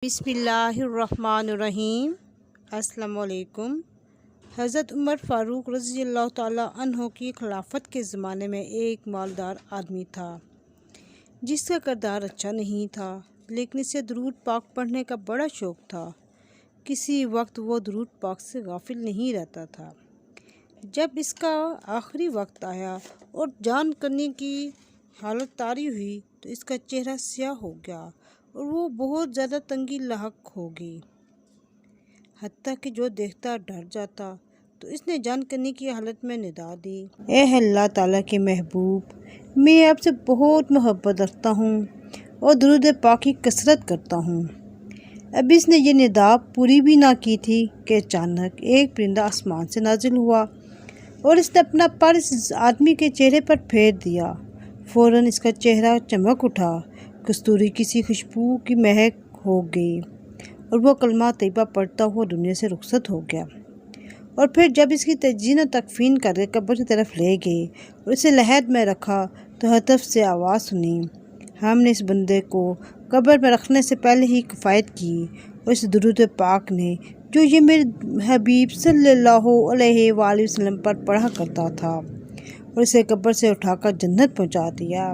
بسم اللہ الرحمن الرحیم۔ السلام علیکم۔ حضرت عمر فاروق رضی اللہ تعالیٰ عنہ کی خلافت کے زمانے میں ایک مالدار آدمی تھا جس کا کردار اچھا نہیں تھا، لیکن اسے درود پاک پڑھنے کا بڑا شوق تھا۔ کسی وقت وہ درود پاک سے غافل نہیں رہتا تھا۔ جب اس کا آخری وقت آیا اور جان کرنے کی حالت طاری ہوئی تو اس کا چہرہ سیاہ ہو گیا اور وہ بہت زیادہ تنگی لاحق ہو گئی، حتیٰ کہ جو دیکھتا ڈر جاتا۔ تو اس نے جان کرنے کی حالت میں ندا دی، اے اللہ تعالیٰ کے محبوب، میں آپ سے بہت محبت رکھتا ہوں اور درود پاک کی کثرت کرتا ہوں۔ اب اس نے یہ ندا پوری بھی نہ کی تھی کہ اچانک ایک پرندہ آسمان سے نازل ہوا اور اس نے اپنا پر اس آدمی کے چہرے پر پھیر دیا۔ فوراً اس کا چہرہ چمک اٹھا، کستوری کسی خوشبو کی مہک ہو گئی اور وہ کلمہ طیبہ پڑھتا ہوا دنیا سے رخصت ہو گیا۔ اور پھر جب اس کی تجزین و تکفین کر کے قبر کی طرف لے گئے اور اسے لحد میں رکھا تو ہتف سے آواز سنی، ہم نے اس بندے کو قبر میں رکھنے سے پہلے ہی کفایت کی اور اس درود پاک نے جو یہ میرے حبیب صلی اللہ علیہ وآلہ وسلم پر پڑھا کرتا تھا اور اسے قبر سے اٹھا کر جنت پہنچا دیا۔